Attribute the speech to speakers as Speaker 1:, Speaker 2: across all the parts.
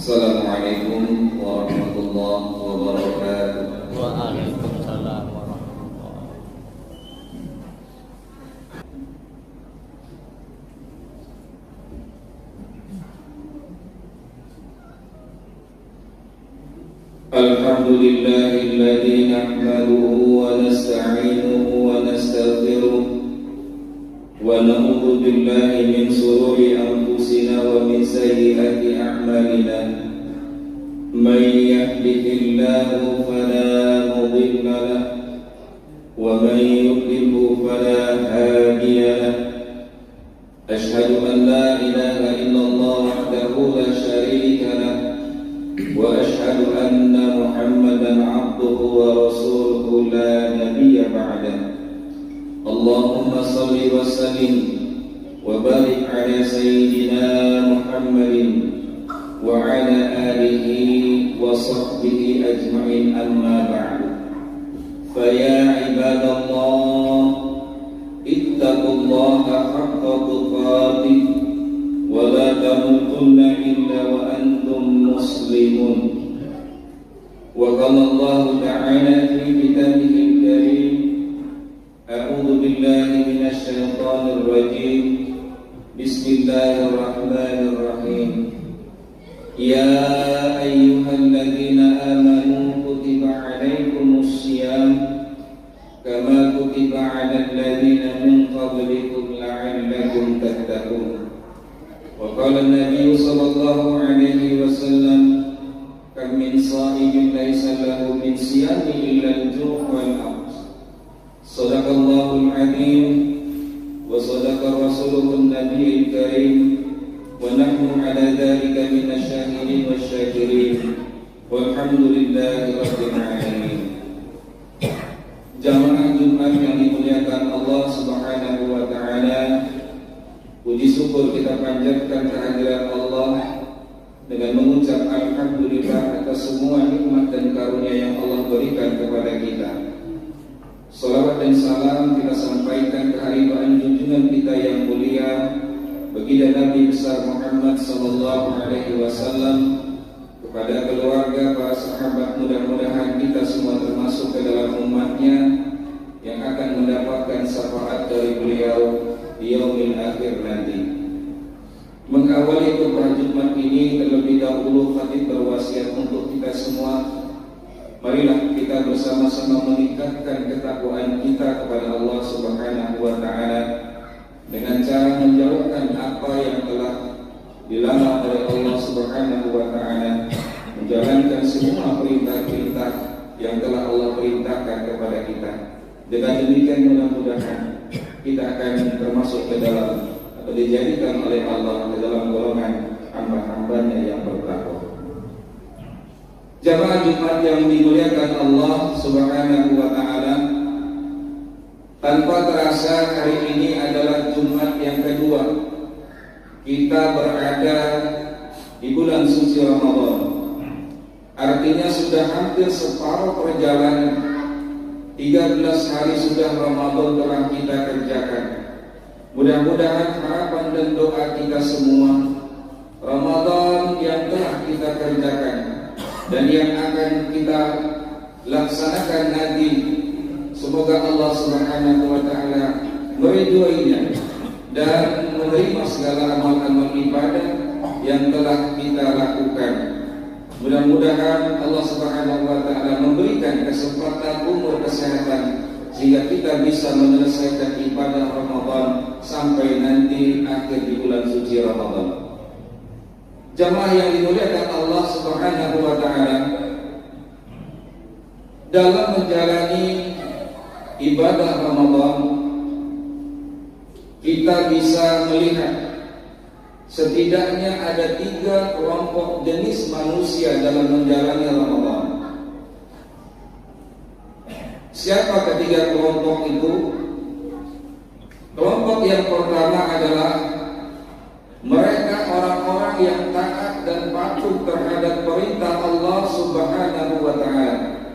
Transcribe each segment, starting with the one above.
Speaker 1: Assalamualaikum warahmatullahi wabarakatuh.
Speaker 2: Waalaikumsalam warahmatullahi.
Speaker 1: Alhamdulillahilladzi nahmaduhu wa nasta'inuhu wa nastaghfiruh wa na'udzu billahi min shururi anfusina wa min sayyiati a'malina. May yahdihillahu fala mudilla lahu wa may yudlilhu fala hadiya lahu. Ashhadu an la ilaha illallah wahdahu la syarika lahu wa ashhadu anna Muhammadan 'abduhu wa rasuluhu la nabiyya ba'dahu. Allahumma salli wa sallim wa barik ala sayyidina Muhammadin wa ala alihi wa sahbihi ajma'in, amma ba'du. Fa ya ibadallah, ittaqullaha haqqa tuqatih wa la tamutunna illa wa antum muslimun. Wa qala Allah ta'ala fi kitabihil karim, a'udzu billahi minasy syaithanir rajim. Bismillahirrahmanirrahim. Ya ayyuhalladzina amanu kutiba 'alaikumus syiyam kama kutiba 'alal ladzina min qablikum la'allakum tattaqun. Wa qala an-nabiy sallallahu alaihi wasallam, kam min sha'imin laysa lahu min siyami illa al-ju' wal 'aths. Shadaqallahul 'azim wa shadaqa rasuluhun nabiyil karim wa nahnu 'ala dzalika minasyahidin wasyakirin walhamdulillahi rabbil alamin. Jamaah Jumat yang dimuliakan Allah Subhanahu wa taala, puji syukur kita panjatkan kehadirat Allah dengan mengucap alhamdulillah atas semua nikmat dan karunia yang Allah berikan kepada kita. Salawat dan salam kita sampaikan ke haribaan junjungan kita yang mulia, baginda Nabi besar Muhammad sallallahu alaihi wasallam, kepada keluarga, para sahabat. Mudah-mudahan kita semua termasuk ke dalam umatnya yang akan mendapatkan syafaat dari beliau di yaumil akhir nanti. Mengawali khutbah Jumat ini, terlebih dahulu khatib berwasiat untuk kita semua, marilah kita bersama-sama meningkatkan ketakwaan kita kepada Allah Subhanahu wa taala dengan cara menjauhkan apa yang telah dilarang oleh Allah Subhanahu wa taala, menjalankan semua perintah-perintah yang telah Allah perintahkan kepada kita. Dengan demikian mudah-mudahan kita akan termasuk ke dalam atau dijadikan oleh Allah ke dalam golongan hamba-hambanya yang bertakwa. Jamaah Jumat yang dimuliakan Allah Subhanahu wa taala, tanpa terasa hari ini adalah Jumat yang kedua kita berada di bulan suci Ramadan. Artinya sudah hampir separuh perjalanan, 13 hari sudah Ramadan telah kita kerjakan. Mudah-mudahan harapan dan doa kita semua, Ramadan yang telah kita kerjakan dan yang akan kita laksanakan nanti, semoga Allah Subhanahu wa taala meridhoinya dan menerima segala amal-amal ibadah yang telah kita lakukan. Mudah-mudahan Allah Subhanahu wa taala memberikan kesempatan umur kesehatan sehingga kita bisa menyelesaikan ibadah Ramadan sampai nanti akhir di bulan suci Ramadan. Jamaah yang dimuliakan Allah Subhanahu wa taala, dalam menjalani ibadah Ramadan kita bisa melihat setidaknya ada 3 kelompok jenis manusia dalam menjalani Ramadan. Siapa ketiga kelompok itu? Kelompok yang pertama adalah mereka orang-orang yang taat dan patuh terhadap perintah Allah Subhanahu wa taala.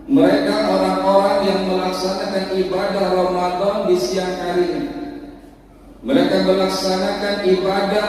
Speaker 1: Mereka orang-orang yang melaksanakan ibadah Ramadan di siang harinya. Mereka melaksanakan ibadah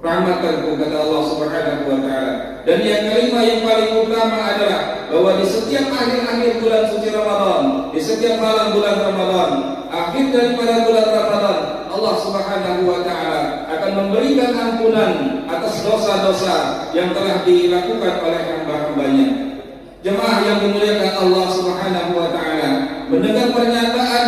Speaker 1: rahmatanku, kata Allah Subhanahu wa taala. Dan yang kelima yang paling utama adalah bahwa di setiap akhir-akhir bulan suci Ramadan, di setiap malam bulan Ramadan, akhir daripada bulan Ramadan, Allah Subhanahu wa taala akan memberikan ampunan atas dosa-dosa yang telah dilakukan oleh hamba-hambanya. Jemaah yang dimuliakan Allah Subhanahu wa taala, mendengar pernyataan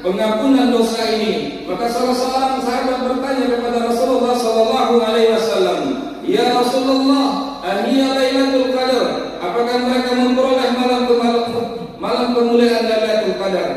Speaker 1: pengampunan dosa ini, maka salah seorang sahabat bertanya kepada Rasulullah sallallahu alaihi wasallam, "Ya Rasulullah, ahliya Lailatul Qadar? Apakah mereka memperoleh malam kemuliaan Lailatul Qadar?"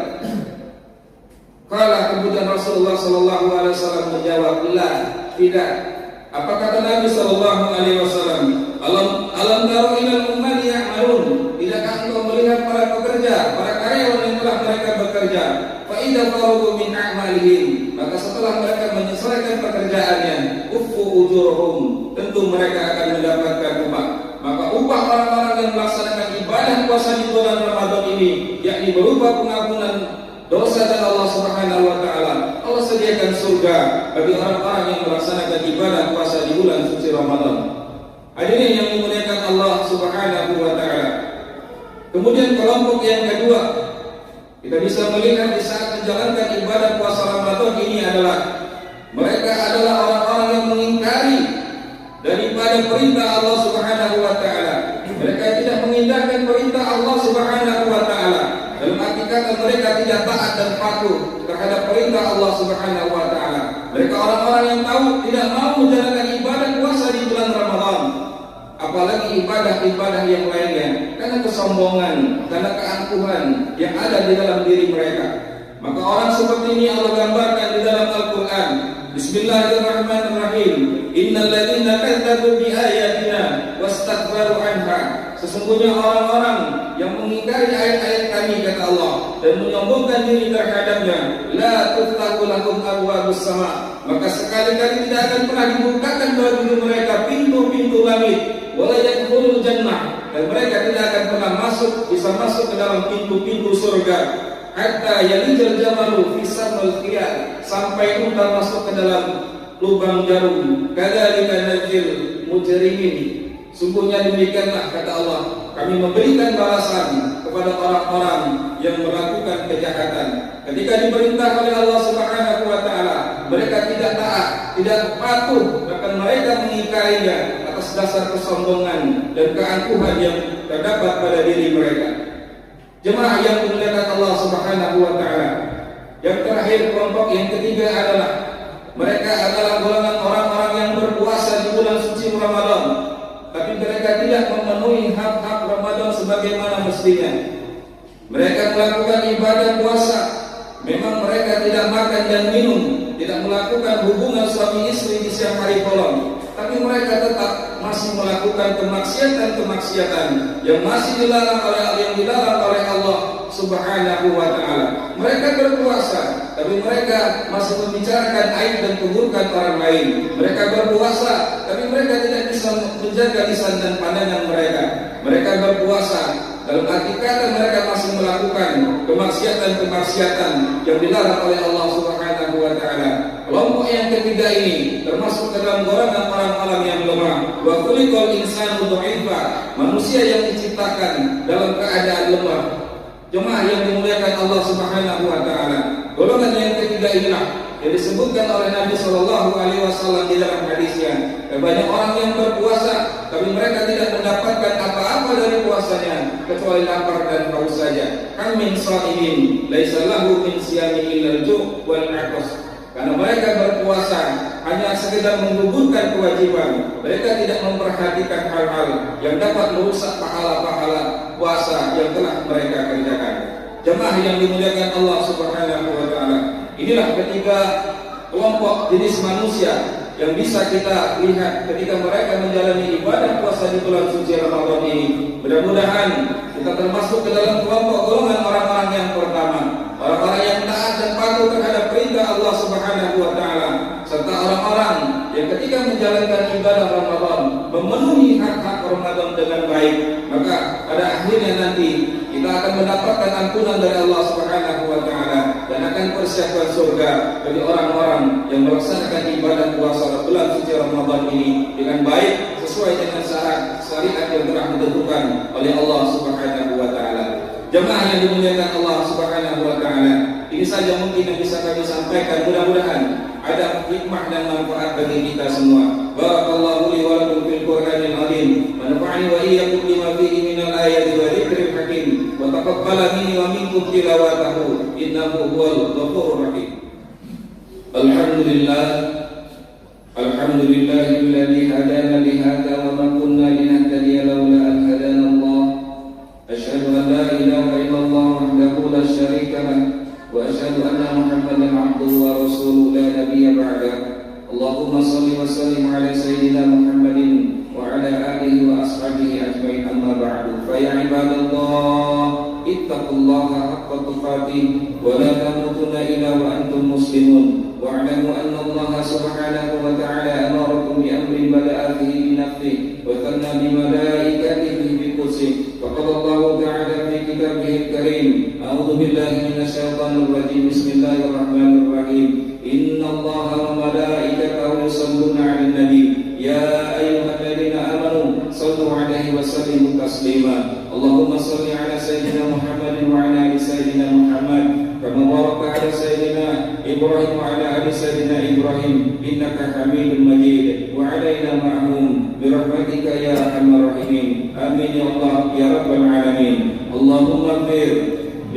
Speaker 1: Kala kemudian Rasulullah sallallahu alaihi wasallam menjawab, "La, tidak." Apa kata Nabi sallallahu alaihi wasallam? Alam taru ilal ummati ya'malun? Tidakkah engkau melihat para pekerja, para karyawan yang telah mereka bekerja? Fa idza farugu min a'malihim, maka setelah mereka menyelesaikan pekerjaannya, uffu ujurhum, tentu mereka akan mendapatkan upah. Maka upah orang-orang yang melaksanakan ibadah puasa di bulan Ramadan ini, yakni berupa pengampunan dosa dan Allah Subhanahu wa taala, Allah sediakan surga bagi orang-orang yang melaksanakan ibadah puasa di bulan suci Ramadan. Hadirin yang dimuliakan Allah Subhanahu wa taala. Kemudian kelompok yang kedua, kita bisa melihat di saat menjalankan ibadah puasa Ramadan ini adalah mereka adalah orang-orang yang mengingkari daripada perintah Allah Subhanahu wa taala. Mereka tidak mengindahkan perintah Allah Subhanahu wa taala. Dalam arti kata mereka tidak taat dan patuh terhadap perintah Allah Subhanahu wa taala. Mereka orang-orang yang tahu tidak mau menjalankan ibadah puasa di bulan Ramadan, apalagi ibadah-ibadah yang lainnya, karena kesombongan, karena keangkuhan yang ada di dalam diri mereka. Maka orang seperti ini Allah gambarkan di dalam Al-Quran. Bismillahirrahmanirrahim. Innal ladzina kadzdzabu bi ayatina wastakbaru anha. Sesungguhnya orang-orang yang mengingkari ayat-ayat kami, kata Allah, dan menyombongkan diri terhadapnya, la tuftahu lahum abwabus sama, maka sekali-kali tidak akan pernah dibukakan bagi mereka pintu-pintu langit, wala yadkhulul jannah, dan mereka tidak akan pernah bisa masuk ke dalam pintu-pintu surga, hatta yalijal jamalu fi samil khiyat, sampai unta masuk ke dalam lubang jarum. Kadzalika najzil mujrimin. Sungguhnya demikianlah, kata Allah, kami memberikan balasan kepada orang-orang yang melakukan kejahatan. Ketika diperintah oleh Allah Subhanahu wa taala, mereka tidak taat, tidak patuh, bahkan mereka mengingkarinya atas dasar kesombongan dan keangkuhan yang terdapat pada diri mereka. Jemaah yang dimuliakan Allah Subhanahu wa taala. Yang terakhir, kelompok yang ketiga adalah mereka adalah golongan orang-orang yang berpuasa di bulan suci Ramadan, tapi mereka tidak memenuhi hak-hak Ramadan sebagaimana mestinya. Mereka melakukan ibadah puasa, memang mereka tidak makan dan minum, tidak melakukan hubungan suami istri di siang hari bolong, tapi mereka tetap masih melakukan kemaksiatan-kemaksiatan yang dilarang oleh Allah Subhanahu wa taala. Mereka berpuasa, tapi mereka masih membicarakan aib dan keburukan orang lain. Mereka berpuasa, tapi mereka tidak bisa menjaga lisan dan pandangan mereka. Mereka berpuasa, dalam arti kata mereka masih melakukan kemaksiatan-kemaksiatan yang dilarang oleh Allah Subhanahu wa taala. Kelompok yang ketiga ini termasuk dalam golongan orang-orang yang lemah. Wa khuliqal insanu dha'ifa, manusia yang diciptakan dalam keadaan lemah. Jemaah yang dimuliakan Allah Subhanahu wa taala. Golongan yang ketiga inilah yang disebutkan oleh Nabi sallallahu alaihi wasallam di dalam hadisnya. Banyak orang yang berpuasa tapi mereka tidak mendapatkan apa-apa dari puasanya kecuali lapar dan haus saja. Kam min shaimin laisa lahu min siyami illa al-ju' wal 'atas. Karena mereka berpuasa hanya sekedar menggugurkan kewajiban, mereka tidak memperhatikan hal-hal yang dapat merusak pahala-pahala puasa yang telah mereka kerjakan. Jemaah yang dimuliakan Allah Subhanahu wa taala. Inilah ketiga kelompok jenis manusia yang bisa kita lihat ketika mereka menjalani ibadah puasa di bulan suci Ramadan ini. Mudah-mudahan kita termasuk ke dalam kelompok golongan orang-orang yang pertama, orang-orang yang taat dan patuh terhadap perintah Allah Subhanahu wa taala, serta orang-orang yang ketika menjalankan ibadah Ramadan memenuhi hak-hak Ramadan dengan baik, maka pada akhirnya nanti kita akan mendapatkan ampunan dari Allah Subhanahu wa taala dan akan persiapkan surga bagi orang-orang yang melaksanakan ibadah puasa bulan suci Ramadan ini dengan baik sesuai dengan syarat syariat yang telah ditentukan oleh Allah Subhanahu wa taala. Jemaah yang dimuliakan Allah Subhanahu wa taala, ini saja mungkin yang bisa kami sampaikan. Mudah-mudahan ada hikmah dan manfaat bagi kita semua. Barakallahu li wa lakum fil Qur'anil azim wa nafa'ani wa iyyakum bima fihi minal ayati wa dzikril hakim wa taqabbala minni wa minkum tilawatahu innahu huwal ghafurur rahim. Alhamdulillahilladzi hadana li hadza wa ma kunna linahtadiya laula an hadana Allah. Asyhadu an la ilaha illallah wahdahu la syarika lah wa asyhadu anna Muhammadan abduhu wa rasuluhu la nabiyya ba'dah. Allahumma shalli wa sallim ala sayyidina Muhammadin wa ala alihi wa ashabihi ajma'in, amma ba'du. Fa ya ibadallah, ittaqullaha haqqa tuqatih wa la tamutunna illa wa antum muslimun. Wa'lamu anna Allah subhanahu wa ta'ala amarakum bi amrin bada'a fihi bi nafsihi wa thanna bi malaikatihi bi qudsihi. Faqala Allah ta'ala fi kitabihi al-karim, a'udzu billahi minasy syaithanir rajim. Bismillahirrahmanirrahim. Inna Allah wa malaikatahu yusholluna 'alan nabi ya ayyuhalladzina amanu shallu 'alaihi wa sallimu taslima. Allahumma shalli 'ala sayyidina Muhammadin wa 'ala ali sayyidina Muhammad kama barakta 'ala sayyidina Ibrahim wa 'ala ali sayyidina Ibrahim innaka Hamidum Majid wa 'alaina ma'hum bi rahmatika ya arhamar rahimin. Amin ya Allah ya rabbal alamin. Allahumma ighfir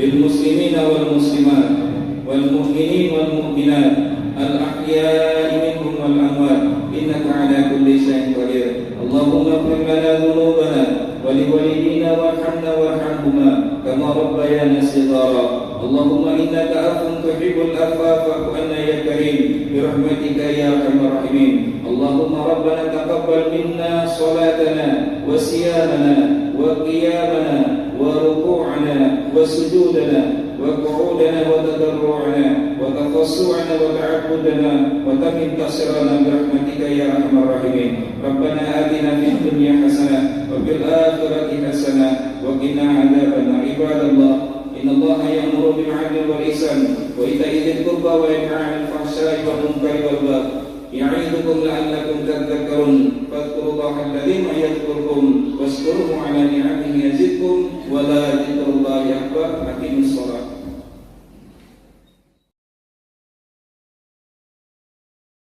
Speaker 1: lil muslimina wal muslimat wal mu'minin wal mu'minat al ahya'i minhum wal amwat innaka 'ala kulli syai'in qadir. Allahumma ighfir lana dhunubana wa li walidina warhamna warhamhuma kama rabbayana shighara. Allahumma innaka 'afuwun tuhibbul 'afwa fa'fu 'anna ya karim bi rahmatika ya arhamar rahimin. Allahumma rabbana taqabbal minna salatana wa siyamana wa qiyamana wa ruku'ana wa sujudana وقعودنا وتضرعنا وتخشعنا وتعبدنا وتمن تصرنا برحمتك يا ارحم الراحمين. ربنا آتنا في الدنيا حسنة وفي الآخرة حسنة وقنا عذاب النار. عباد الله إن الله يأمر بالعدل والإحسان وإيتاء ذي القربى وينهى عن الفحشاء والمنكر والبغي يعظكم لعلكم تذكرون. فاذكروا الله العظيم يذكركم واشكروه على نعمه يزدكم ولذكر الله أكبر. أقيموا الصلاة.